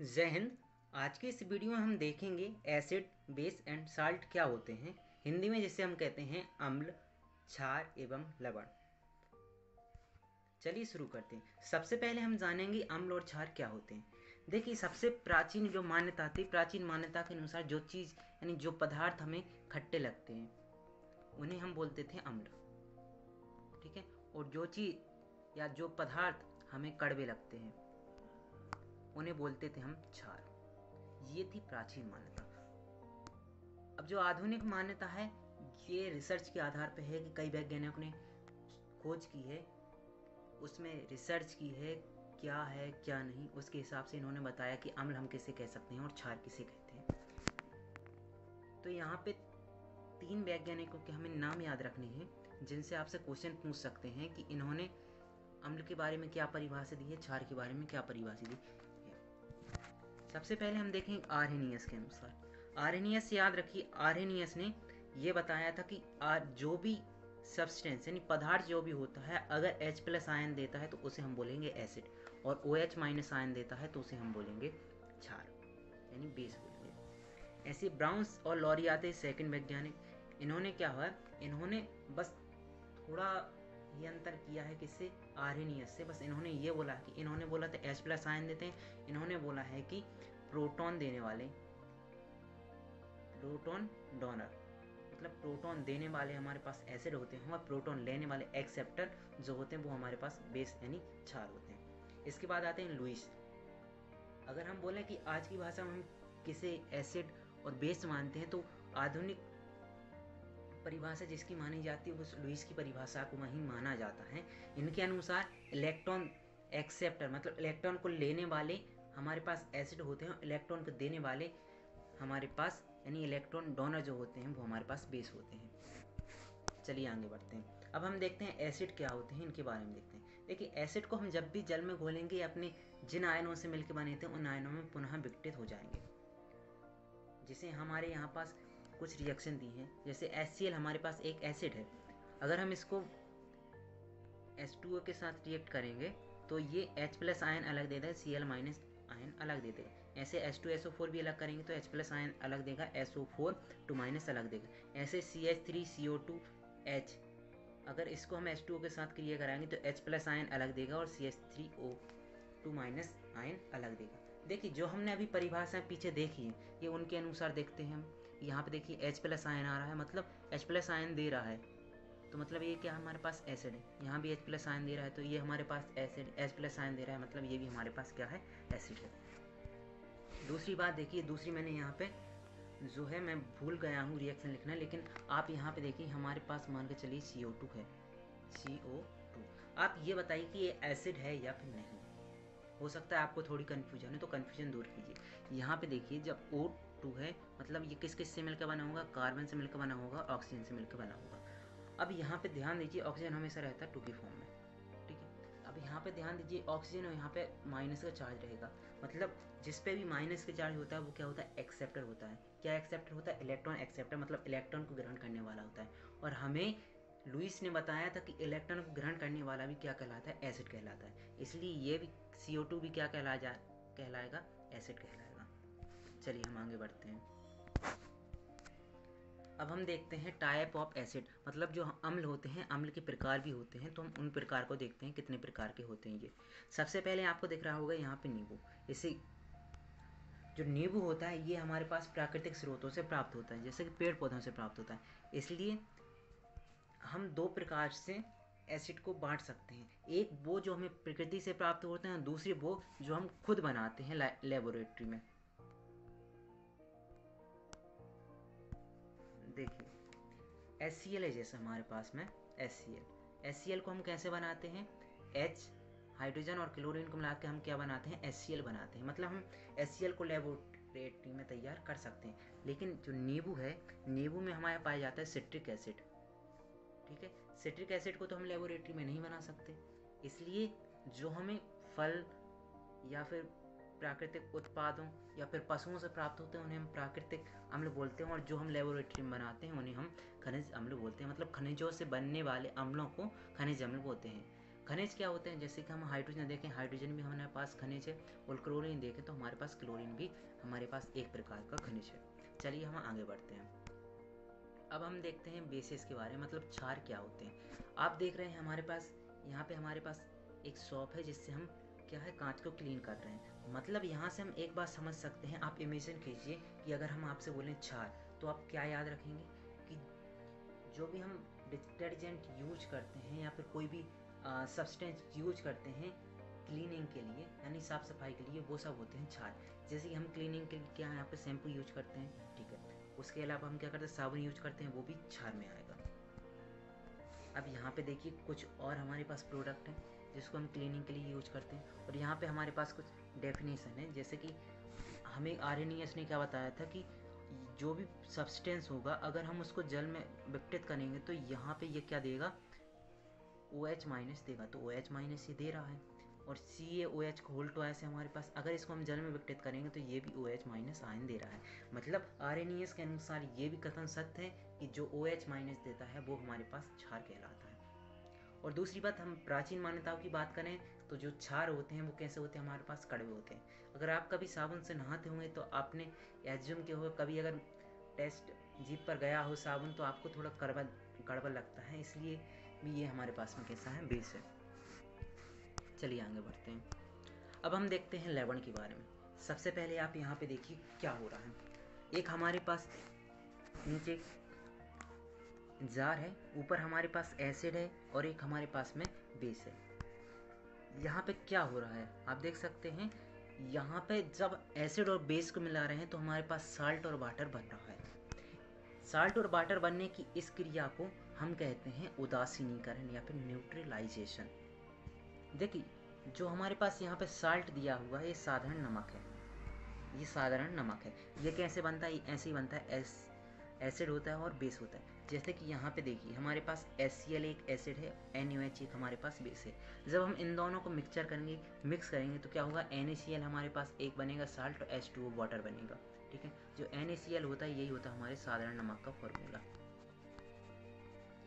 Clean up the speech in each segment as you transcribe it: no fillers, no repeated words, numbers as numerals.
जय हिंद। आज की इस वीडियो में हम देखेंगे एसिड, बेस एंड साल्ट क्या होते हैं, हिंदी में जिसे हम कहते हैं अम्ल, क्षार एवं लवण। चलिए शुरू करते हैं। सबसे पहले हम जानेंगे अम्ल और क्षार क्या होते हैं। देखिए, सबसे प्राचीन जो मान्यता थी, प्राचीन मान्यता के अनुसार जो चीज़ यानी जो पदार्थ हमें खट्टे लगते हैं उन्हें हम बोलते थे अम्ल, ठीक है। और जो चीज़ या जो पदार्थ हमें कड़वे लगते हैं उन्हें बोलते थे हम क्षार। ये थी प्राचीन मान्यता। अब जो आधुनिक मान्यता है ये रिसर्च के आधार पर है कि कई वैज्ञानिकों ने खोज की है, उसमें रिसर्च की है क्या है क्या नहीं, उसके हिसाब से इन्होंने बताया कि अम्ल हम किसे कह सकते हैं और क्षार किसे कहते हैं। तो यहाँ पे 3 वैज्ञानिकों के हमें नाम याद रखने हैं जिनसे आपसे क्वेश्चन पूछ सकते हैं कि इन्होंने अम्ल के बारे में क्या परिभाषा दी है, क्षार के बारे में क्या परिभाषा दी है। सबसे पहले हम देखें आर्हेनियस के अनुसार। आर्हेनियस याद रखिए, आर्हेनियस ने यह बताया था कि जो भी सब्सटेंस यानी पदार्थ जो भी होता है अगर H+ आयन देता है तो उसे हम बोलेंगे एसिड, और OH- आयन देता है तो उसे हम बोलेंगे क्षार यानी बेस बोलेंगे। ऐसे ब्राउन्स और लॉरियाते सेकंड वैज्ञानिक, इन्होंने क्या हुआ, इन्होंने बस थोड़ा ये अंतर किया है किससे, आर्हेनियस से। बस इन्होंने ये बोला कि इन्होंने बोला था H+ आयन देते हैं, इन्होंने बोला है कि प्रोटॉन देने वाले, प्रोटॉन डोनर मतलब प्रोटॉन देने वाले हमारे पास एसिड होते हैं और प्रोटॉन लेने वाले एक्सेप्टर जो होते हैं वो हमारे पास बेस यानी क्षार होते हैं। इसके बाद आते हैं लुईस। अगर हम बोलें कि आज की भाषा में हम किसे एसिड और बेस मानते हैं तो आधुनिक परिभाषा जिसकी मानी जाती है उस लुईस की परिभाषा को वहीं माना जाता है। इनके अनुसार इलेक्ट्रॉन एक्सेप्टर मतलब इलेक्ट्रॉन को लेने वाले हमारे पास एसिड होते हैं, इलेक्ट्रॉन को देने वाले हमारे पास यानी इलेक्ट्रॉन डोनर जो होते हैं वो हमारे पास बेस होते हैं। चलिए आगे बढ़ते हैं। अब हम देखते हैं एसिड क्या होते हैं, इनके बारे में देखते हैं। देखिए, एसिड को हम जब भी जल में घोलेंगे अपने जिन आयनों से मिलकर बने थे उन आयनों में पुनः विघटित हो जाएंगे, जिसे हमारे यहाँ पास कुछ रिएक्शन दी हैं। जैसे HCl हमारे पास एक एसिड है, अगर हम इसको H2O के साथ रिएक्ट करेंगे तो ये H+ आयन अलग देता है, Cl- आयन अलग दे देगा। ऐसे H2SO4 भी अलग करेंगे तो H+ आयन अलग देगा, SO4 2- अलग देगा। ऐसे CH3CO2H अगर इसको हम H2O के साथ क्रिया कराएंगे तो H+ आयन अलग देगा और CH3O2- आयन अलग देगा। देखिए, जो हमने अभी परिभाषा पीछे देखी है ये उनके अनुसार देखते हैं हम। यहाँ पे देखिए H+ आयन आ रहा है मतलब H+ आयन दे रहा है, तो मतलब ये क्या हमारे पास एसिड है। यहाँ भी H+ आयन दे रहा है तो ये हमारे पास एसिड, H+ आयन दे रहा है मतलब ये भी हमारे पास क्या है, एसिड है। दूसरी बात देखिए, दूसरी मैंने यहाँ पे जो है मैं भूल गया हूँ रिएक्शन लिखना, लेकिन आप यहाँ पे देखिए हमारे पास मान के चलिए CO2 है, CO2। आप ये बताइए कि ये एसिड है या फिर नहीं। हो सकता है आपको थोड़ी कन्फ्यूजन है तो कन्फ्यूजन दूर कीजिए। यहाँ पे देखिए जब O2 है मतलब ये किस किस से मिलकर बना होगा, कार्बन से मिलकर बना होगा, ऑक्सीजन से मिलकर बना होगा। अब यहाँ पे ध्यान दीजिए ऑक्सीजन हमेशा रहता है 2 की फॉर्म में, ठीक है। अब यहाँ पे ध्यान दीजिए ऑक्सीजन और यहाँ पे माइनस का चार्ज रहेगा, मतलब जिस पे भी माइनस का चार्ज होता है वो क्या होता है, एक्सेप्टर होता है। क्या एक्सेप्टर होता है, इलेक्ट्रॉन एक्सेप्टर, मतलब इलेक्ट्रॉन को ग्रहण करने वाला होता है। और हमें लुईस ने बताया था कि इलेक्ट्रॉन को ग्रहण करने वाला भी क्या कहलाता है, एसिड कहलाता है। इसलिए ये भी CO2 भी क्या कहलाएगा, एसिड कहलाएगा। चलिए हम आगे बढ़ते हैं। अब हम देखते हैं टाइप ऑफ एसिड, मतलब जो अम्ल होते हैं, अम्ल के प्रकार भी होते हैं, तो हम उन प्रकार को देखते हैं कितने प्रकार के होते हैं ये। सबसे पहले आपको दिख रहा होगा यहाँ पे नींबू। इसे जो नींबू होता है ये हमारे पास प्राकृतिक स्रोतों से प्राप्त होता है, जैसे कि पेड़ पौधों से प्राप्त होता है। इसलिए हम 2 प्रकार से एसिड को बांट सकते हैं, एक वो जो हमें प्रकृति से प्राप्त होते हैं, दूसरी वो जो हम खुद बनाते हैं लेबोरेटरी में। देखिए HCl है, जैसे हमारे पास में HCl को हम कैसे बनाते हैं, H हाइड्रोजन और क्लोरीन को मिला के हम क्या बनाते हैं, HCl बनाते हैं। मतलब हम HCl को लेबोरेटरी में तैयार कर सकते हैं। लेकिन जो नींबू है, नींबू में हमारे पाया जाता है सिट्रिक एसिड, ठीक है। सिट्रिक एसिड को तो हम लेबोरेटरी में नहीं बना सकते, इसलिए जो हमें फल या फिर प्राकृतिक उत्पादों या फिर पशुओं से प्राप्त होते हैं उन्हें हम प्राकृतिक अम्ल बोलते हैं, और जो हम लेबोरेटरी में बनाते हैं उन्हें हम खनिज अम्ल बोलते हैं। मतलब खनिजों से बनने वाले अम्लों को खनिज अम्ल बोलते हैं। खनिज क्या होते हैं, जैसे कि हम हाइड्रोजन देखें, हाइड्रोजन भी हमारे पास खनिज है, और क्लोरीन देखें तो हमारे पास क्लोरीन भी हमारे पास एक प्रकार का खनिज है। चलिए हम आगे बढ़ते हैं। अब हम देखते हैं बेसिस के बारे में, मतलब क्षार क्या होते हैं। आप देख रहे हैं हमारे पास यहाँ पे हमारे पास एक शॉप है जिससे हम क्या है कांच को क्लीन कर रहे हैं। मतलब यहाँ से हम एक बात समझ सकते हैं, आप इमेजिन कीजिए कि अगर हम आपसे बोलें क्षार तो आप क्या याद रखेंगे कि जो भी हम डिटर्जेंट यूज करते हैं या फिर कोई भी सब्सटेंस यूज करते हैं क्लीनिंग के लिए, यानी साफ सफाई के लिए, वो सब होते हैं क्षार। जैसे कि हम क्लीनिंग के लिए क्या यहाँ पे शैम्पू यूज करते हैं, ठीक है, उसके अलावा हम क्या करते हैं साबुन यूज करते हैं, वो भी क्षार में आएगा। अब यहाँ पे देखिए कुछ और हमारे पास प्रोडक्ट हैं जिसको हम क्लीनिंग के लिए यूज करते हैं, और यहाँ पे हमारे पास कुछ डेफिनेशन है। जैसे कि हमें आर्हेनियस ने क्या बताया था कि जो भी सब्सटेंस होगा अगर हम उसको जल में विघटित करेंगे तो यहाँ पे ये क्या देगा, OH माइनस देगा, तो OH माइनस ये दे रहा है। और CaOH को होल्ड टॉयस है हमारे पास, अगर इसको हम जल में विघटित करेंगे तो ये भी OH माइनस आयन दे रहा है। मतलब आर्हेनियस के अनुसार ये भी कथन सत्य है कि जो OH माइनस देता है वो हमारे पास क्षार कहलाता है। और दूसरी बात, हम प्राचीन मान्यताओं की बात करें तो जो क्षार होते हैं वो कैसे होते हैं, हमारे पास कड़वे होते हैं। अगर आप कभी साबुन से नहाते होंगे तो आपने एज्यूम किया होगा, कभी अगर टेस्ट जीभ पर गया हो साबुन तो आपको थोड़ा कड़वा लगता है, इसलिए भी ये हमारे पास में कैसा है, बेस है। चलिए आगे बढ़ते हैं। अब हम देखते हैं लवण के बारे में। सबसे पहले आप यहाँ पे देखिए क्या हो रहा है। एक हमारे पास नीचे जार है, ऊपर हमारे पास एसिड है, और एक हमारे पास में बेस है। यहाँ पे क्या हो रहा है आप देख सकते हैं, यहाँ पे जब एसिड और बेस को मिला रहे हैं तो हमारे पास साल्ट और वाटर बन रहा है। साल्ट और वाटर बनने की इस क्रिया को हम कहते हैं उदासीनीकरण या फिर न्यूट्रलाइजेशन। देखिए जो हमारे पास यहाँ पे साल्ट दिया हुआ है ये साधारण नमक है, ये साधारण नमक है। ये कैसे बनता है, ऐसे ही बनता है, एसिड होता है और बेस होता है। जैसे कि यहाँ पे देखिए हमारे पास HCl एक एसिड है, NaOH एक हमारे पास बेस है। जब हम इन दोनों को मिक्स करेंगे तो क्या होगा, NaCl हमारे पास एक बनेगा साल्ट और H2O वाटर बनेगा, ठीक है। जो NaCl होता है यही होता है हमारे साधारण नमक का फॉर्मूला,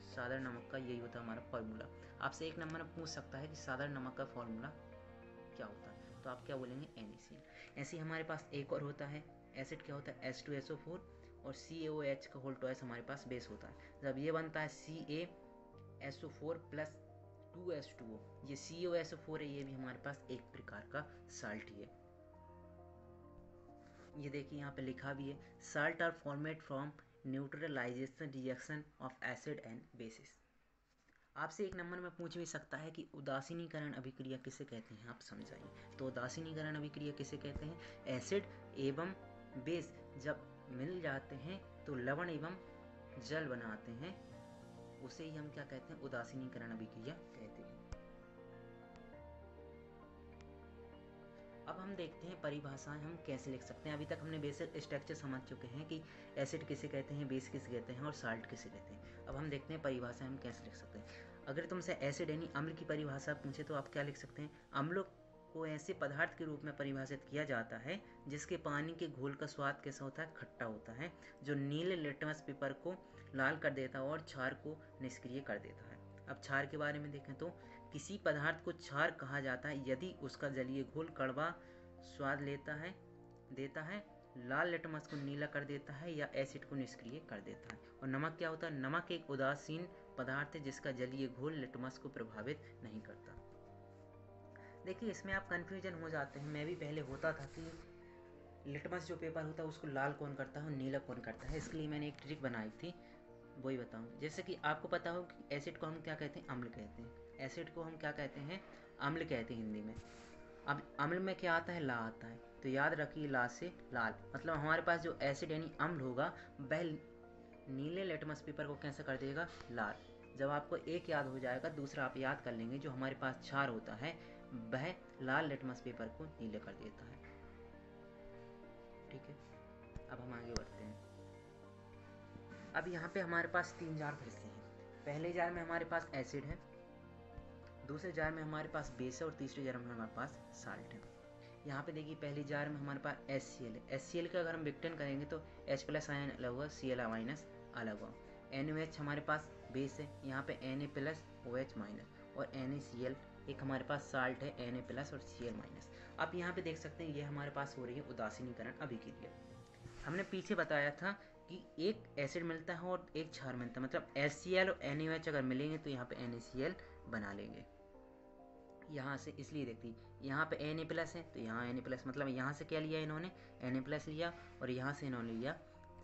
साधारण नमक का यही होता है हमारा फॉर्मूला। आपसे एक नंबर में पूछ सकता है कि साधारण नमक का फॉर्मूला क्या होता है, तो आप क्या बोलेंगे, NaCl। ऐसे ही हमारे पास एक और होता है एसिड, क्या होता है, H2SO4, और CaOH का होल टॉयस हमारे पास बेस होता है। जब ये बनता है CaSO4 प्लस 2H2O, ये CaOSO4 है, ये भी हमारे पास एक प्रकार का साल्ट ही है। ये देखिए यहाँ पे लिखा भी है, salt are formed from neutralization reaction of acid and basis. आपसे एक नंबर में पूछ भी सकता है कि उदासीनीकरण अभिक्रिया किसे कहते हैं, आप समझाइए। तो उदासीनीकरण अभिक्रिया किसे कहते हैं, एसिड एवं बेस जब मिल जाते हैं तो लवण एवं जल बनाते हैं, उसे ही हम क्या कहते हैं, उदासीनीकरण अभिक्रिया कहते हैं। अब हम देखते हैं परिभाषाएं हम कैसे लिख सकते हैं। अभी तक हमने बेसिक स्ट्रक्चर समझ चुके हैं कि एसिड किसे कहते हैं, बेस किसे कहते हैं और साल्ट किसे कहते हैं। अब हम देखते हैं परिभाषाएं हम कैसे लिख सकते हैं। अगर तुमसे एसिड यानी अम्ल की परिभाषा पूछे तो आप क्या लिख सकते हैं, अम्लों को ऐसे पदार्थ के रूप में परिभाषित किया जाता है जिसके पानी के घोल का स्वाद कैसा होता है, खट्टा होता है, जो नीले लिटमस पेपर को लाल कर देता है और क्षार को निष्क्रिय कर देता है। अब क्षार के बारे में देखें तो किसी पदार्थ को क्षार कहा जाता है यदि उसका जलीय घोल कड़वा स्वाद देता है, लाल लिटमस को नीला कर देता है या एसिड को निष्क्रिय कर देता है। और नमक क्या होता है, नमक एक उदासीन पदार्थ है जिसका जलीय घोल लिटमस को प्रभावित नहीं करता। देखिए इसमें आप कंफ्यूजन हो जाते हैं, मैं भी पहले होता था कि लिटमस जो पेपर होता है उसको लाल कौन करता है और नीला कौन करता है, इसके लिए मैंने एक ट्रिक बनाई थी, वही बताऊँ। जैसे कि आपको पता हो कि एसिड को हम क्या कहते हैं, अम्ल कहते हैं। एसिड को हम क्या कहते हैं, अम्ल कहते हैं हिंदी में। अब अम्ल में क्या आता है, ला आता है, तो याद रखिए ला से लाल, मतलब हमारे पास जो एसिड यानी अम्ल होगा वह नीले लिटमस पेपर को कैसे कर देगा, लाल। जब आपको एक याद हो जाएगा दूसरा आप याद कर लेंगे, जो हमारे पास क्षार होता है वह लाल लिटमस पेपर को नीले कर देता है, ठीक है। अब हम आगे बढ़ते हैं। अब यहाँ पे हमारे पास 3 जार बचते हैं। पहले जार में हमारे पास एसिड है, दूसरे जार में हमारे पास बेस है और तीसरे जार में हमारे पास साल्ट है। यहाँ पे देखिए पहले जार में हमारे पास HCl है। HCl का अगर हम विघटन करेंगे तो H+ आयन अलग हुआ, Cl- अलग हुआ। NaOH हमारे पास बेस है, यहाँ पे Na+OH- और NaCl, एक हमारे पास साल्ट है Na प्लस और Cl माइनस। आप यहाँ पे देख सकते हैं ये हमारे पास हो रही है उदासीनीकरण अभिक्रिया। हमने पीछे बताया था कि एक एसिड मिलता है और एक क्षार मिलता है, मतलब HCl और NaOH अगर मिलेंगे तो यहाँ पे NaCl बना लेंगे। यहाँ से इसलिए देखती, यहाँ पे Na प्लस है तो यहाँ Na प्लस, मतलब यहाँ से क्या लिया इन्होंने, Na प्लस लिया और यहाँ से इन्होंने लिया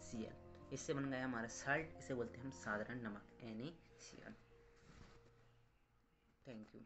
Cl। इससे बन गया हमारा साल्ट, इसे बोलते हैं हम साधारण नमक NaCl। Thank you.